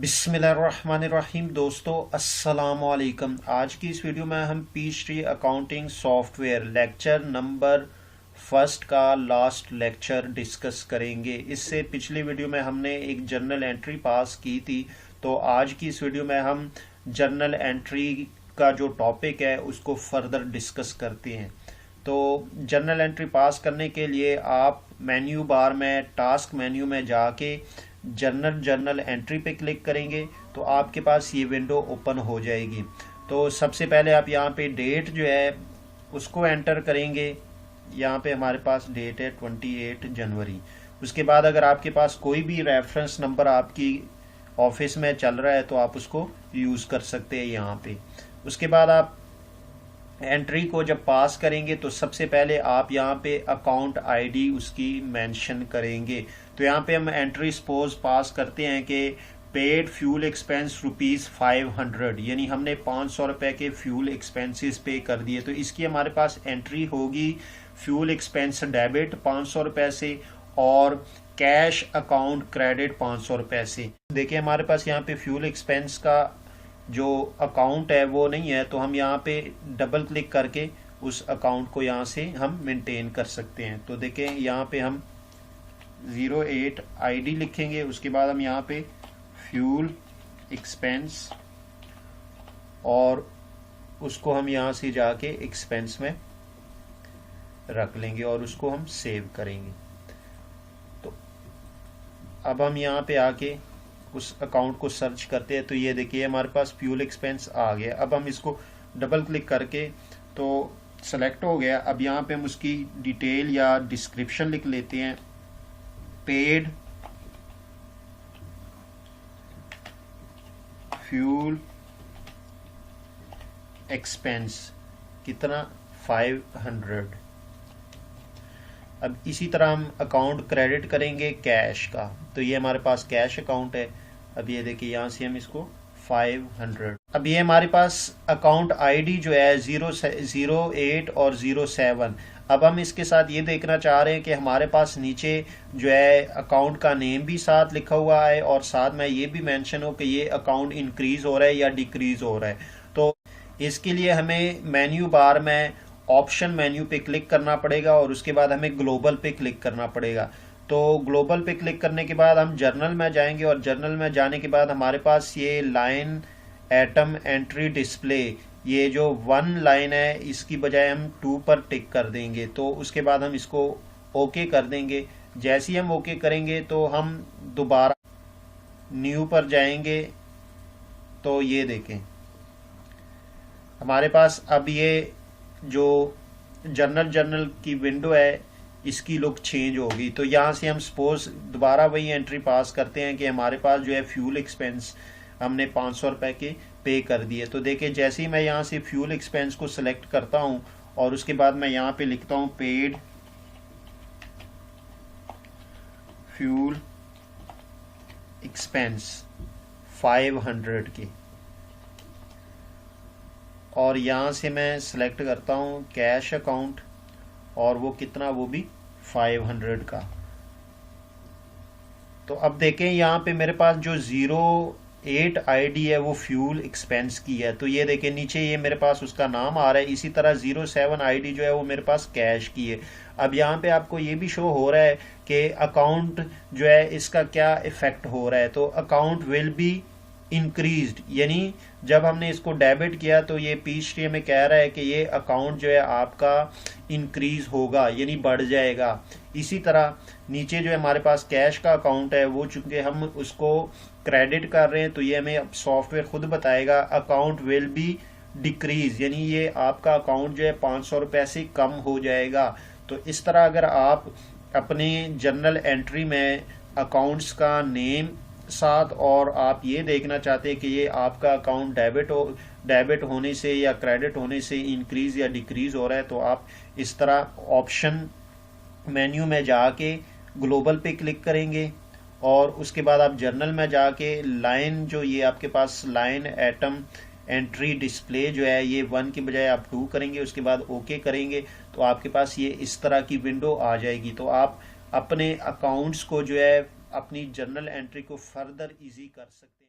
बिस्मिल्लाहिर्रहमानिर्रहीम। दोस्तों अस्सलाम वालेकुम। आज की इस वीडियो में हम Peachtree accounting software lecture number first का लास्ट लेक्चर डिस्कस करेंगे। इससे पिछली वीडियो में हमने एक जर्नल एंट्री पास की थी, तो आज की इस वीडियो में हम जर्नल एंट्री का जो टॉपिक है उसको फर्दर डिस्कस करते हैं। तो जर्नल एंट्री पास करने के लिए आप मेन्यू बार में टास्क मेन्यू में जाके जर्नल एंट्री पे क्लिक करेंगे तो आपके पास ये विंडो ओपन हो जाएगी। तो सबसे पहले आप यहाँ पे डेट जो है उसको एंटर करेंगे। यहाँ पे हमारे पास डेट है 28 जनवरी। उसके बाद अगर आपके पास कोई भी रेफरेंस नंबर आपकी ऑफिस में चल रहा है तो आप उसको यूज़ कर सकते हैं यहाँ पे। उसके बाद आप एंट्री को जब पास करेंगे तो सबसे पहले आप यहाँ पे अकाउंट आईडी उसकी मेंशन करेंगे। तो यहाँ पे हम एंट्री सपोज पास करते हैं कि पेड फ्यूल एक्सपेंस ₹500, यानी हमने 500 रुपये के फ्यूल एक्सपेंसेस पे कर दिए। तो इसकी हमारे पास एंट्री होगी फ्यूल एक्सपेंस डेबिट 500 रुपये से और कैश अकाउंट क्रेडिट 500 रुपये से। देखिए हमारे पास यहाँ पे फ्यूल एक्सपेंस का जो अकाउंट है वो नहीं है, तो हम यहाँ पे डबल क्लिक करके उस अकाउंट को यहाँ से हम मेंटेन कर सकते हैं। तो देखें यहाँ पे हम 08 आईडी लिखेंगे। उसके बाद हम यहाँ पे फ्यूल एक्सपेंस और उसको हम यहाँ से जाके एक्सपेंस में रख लेंगे और उसको हम सेव करेंगे। तो अब हम यहाँ पे आके उस अकाउंट को सर्च करते हैं तो ये देखिए हमारे पास फ्यूल एक्सपेंस आ गया। अब हम इसको डबल क्लिक करके तो सेलेक्ट हो गया। अब यहाँ पे हम उसकी डिटेल या डिस्क्रिप्शन लिख लेते हैं। पेड फ्यूल एक्सपेंस कितना 500। अब इसी तरह हम अकाउंट क्रेडिट करेंगे कैश का, तो ये हमारे पास कैश अकाउंट है। अब ये देखिए यहाँ से हम इसको 500। अब ये हमारे पास अकाउंट आईडी जो है 08 और 07। अब हम इसके साथ ये देखना चाह रहे हैं कि हमारे पास नीचे जो है अकाउंट का नेम भी साथ लिखा हुआ है और साथ में ये भी मेंशन हो कि ये अकाउंट इंक्रीज हो रहा है या डिक्रीज हो रहा है। तो इसके लिए हमें मेन्यू बार में ऑप्शन मेन्यू पे क्लिक करना पड़ेगा और उसके बाद हमें ग्लोबल पे क्लिक करना पड़ेगा। तो ग्लोबल पे क्लिक करने के बाद हम जर्नल में जाएंगे और जर्नल में जाने के बाद हमारे पास ये लाइन एटम एंट्री डिस्प्ले, ये जो 1 लाइन है इसकी बजाय हम 2 पर टिक कर देंगे। तो उसके बाद हम इसको ओके कर देंगे। जैसे ही हम ओके करेंगे तो हम दोबारा न्यू पर जाएंगे। तो ये देखें हमारे पास अब ये जो जर्नल की विंडो है इसकी लुक चेंज होगी। तो यहाँ से हम सपोज दोबारा वही एंट्री पास करते हैं कि हमारे पास जो है फ्यूल एक्सपेंस हमने 500 रुपये के पे कर दिए। तो देखिए जैसे ही मैं यहाँ से फ्यूल एक्सपेंस को सिलेक्ट करता हूँ और उसके बाद मैं यहाँ पे लिखता हूँ पेड फ्यूल एक्सपेंस 500 के, और यहाँ से मैं सिलेक्ट करता हूँ कैश अकाउंट और वो कितना, वो भी 500 का। तो अब देखें यहाँ पे मेरे पास जो 08 आईडी है वो फ्यूल एक्सपेंस की है। तो ये देखें नीचे ये मेरे पास उसका नाम आ रहा है। इसी तरह 07 आईडी जो है वो मेरे पास कैश की है। अब यहाँ पे आपको ये भी शो हो रहा है कि अकाउंट जो है इसका क्या इफेक्ट हो रहा है। तो अकाउंट विल बी इंक्रीज्ड, यानी जब हमने इसको डेबिट किया तो ये पीचट्री में कह रहा है कि ये अकाउंट जो है आपका इंक्रीज होगा यानी बढ़ जाएगा। इसी तरह नीचे जो है हमारे पास कैश का अकाउंट है वो चूंकि हम उसको क्रेडिट कर रहे हैं तो ये हमें सॉफ्टवेयर खुद बताएगा अकाउंट विल बी डिक्रीज, यानी ये आपका अकाउंट जो है 500 रुपये से कम हो जाएगा। तो इस तरह अगर आप अपने जर्नल एंट्री में अकाउंट्स का नेम साथ और आप ये देखना चाहते हैं कि ये आपका अकाउंट डेबिट होने से या क्रेडिट होने से इंक्रीज या डिक्रीज हो रहा है, तो आप इस तरह ऑप्शन मेन्यू में जाके ग्लोबल पे क्लिक करेंगे और उसके बाद आप जर्नल में जाके लाइन जो ये आपके पास लाइन एटम एंट्री डिस्प्ले जो है ये 1 की बजाय आप 2 करेंगे। उसके बाद ओके करेंगे तो आपके पास ये इस तरह की विंडो आ जाएगी। तो आप अपने अकाउंट्स को जो है अपनी जर्नल एंट्री को फर्दर इजी कर सकते हैं।